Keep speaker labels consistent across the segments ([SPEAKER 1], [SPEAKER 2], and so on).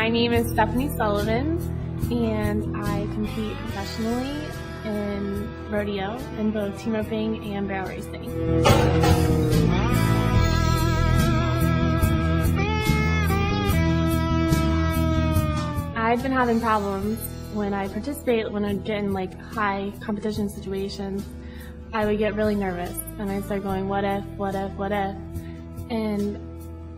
[SPEAKER 1] My name is Sullivan, and I compete professionally in rodeo in both team roping and barrel racing. I've been having problems when I participate, when I get in like high competition situations. I would get really nervous and I'd start going, what if? And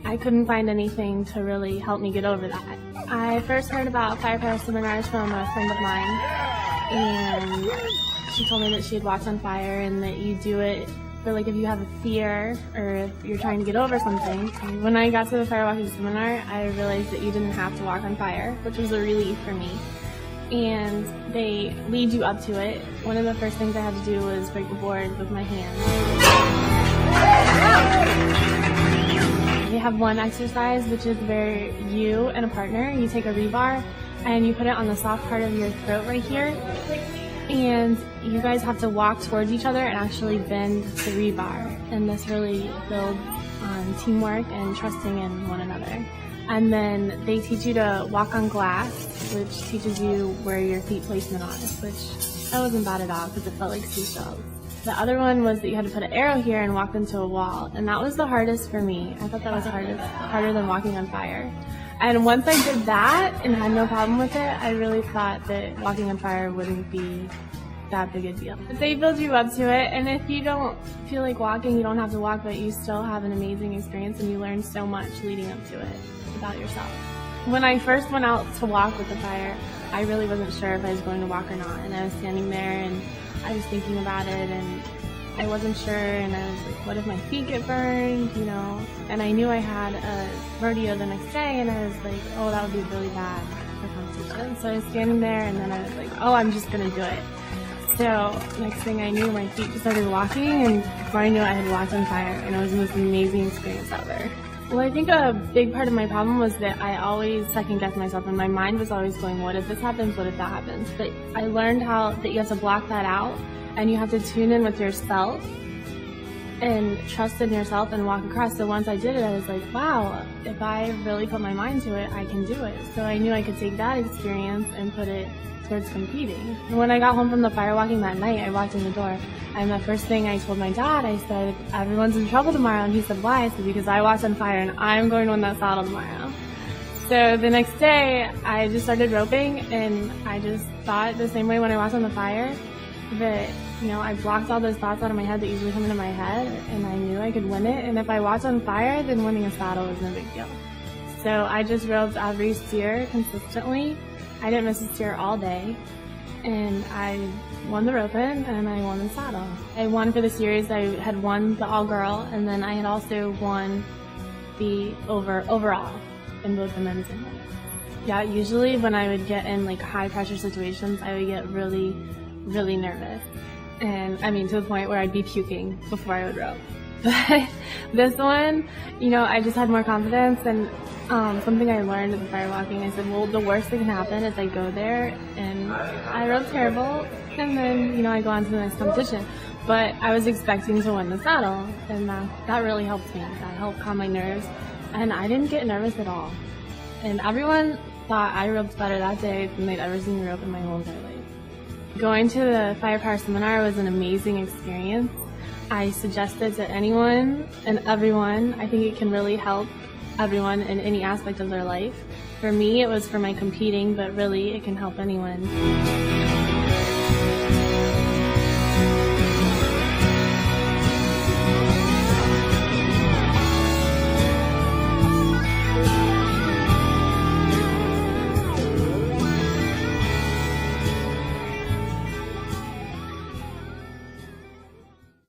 [SPEAKER 1] I couldn't find anything to really help me get over that. I first heard about firepower seminars from a friend of mine, and she told me that she had walked on fire and that you do it for like if you have a fear or if you're trying to get over something. And when I got to the firewalking seminar, I realized that you didn't have to walk on fire, which was a relief for me. And they lead you up to it. One of the first things I had to do was break the board with my hands. They have one exercise, which is where you and a partner, you take a rebar and you put it on the soft part of your throat right here. And you guys have to walk towards each other and actually bend the rebar. And this really builds on teamwork and trusting in one another. And then they teach you to walk on glass, which teaches you where your feet placement is, which that wasn't bad at all because it felt like seashells. The other one was that you had to put an arrow here and walk into a wall, and that was the hardest for me. I thought that was harder than walking on fire. And once I did that and had no problem with it, I really thought that walking on fire wouldn't be that big a deal. They build you up to it, and if you don't feel like walking, you don't have to walk, but you still have an amazing experience and you learn so much leading up to it about yourself. When I first went out to walk with the fire, I really wasn't sure if I was going to walk or not, and I was standing there and I was thinking about it and I wasn't sure, and I was like, what if my feet get burned, you know? And I knew I had a rodeo the next day, and I was like, oh, that would be really bad for competition. So I was standing there and then I was like, oh, I'm just gonna do it. So next thing I knew, my feet just started walking, and before I knew it, I had walked on fire, and it was the most amazing experience ever. Well, I think a big part of my problem was that I always second-guessed myself, and my mind was always going, what if this happens, what if that happens? But I learned that you have to block that out, and you have to tune in with yourself and trust in yourself and walk across. So once I did it, I was like, wow, if I really put my mind to it, I can do it. So I knew I could take that experience and put it towards competing. And when I got home from the firewalking that night, I walked in the door, and the first thing I told my dad, I said, everyone's in trouble tomorrow. And he said, why? I said, because I walked on fire and I'm going to win that saddle tomorrow. So the next day, I just started roping, and I just thought the same way when I walked on the fire, that, you know, I blocked all those thoughts out of my head that usually come into my head, and I knew I could win it. And if I walked on fire, then winning a saddle was no big deal. So I just roped every steer consistently. I didn't miss a steer all day, and I won the roping and I won the saddle. I won for the series. I had won the all-girl, and then I had also won the overall in both the men's and women's. Yeah, usually when I would get in like high-pressure situations, I would get really, really nervous, and I mean to the point where I'd be puking before I would rope. But this one, you know, I just had more confidence, and something I learned at the firewalking, I said, well, the worst that can happen is I go there and I rope terrible, and then, you know, I go on to the next competition. But I was expecting to win the saddle, and that really helped me. That helped calm my nerves, and I didn't get nervous at all. And everyone thought I roped better that day than they'd ever seen me rope in my whole entire life. Going to the firepower seminar was an amazing experience. I suggest it to anyone and everyone. I think it can really help everyone in any aspect of their life. For me, it was for my competing, but really it can help anyone.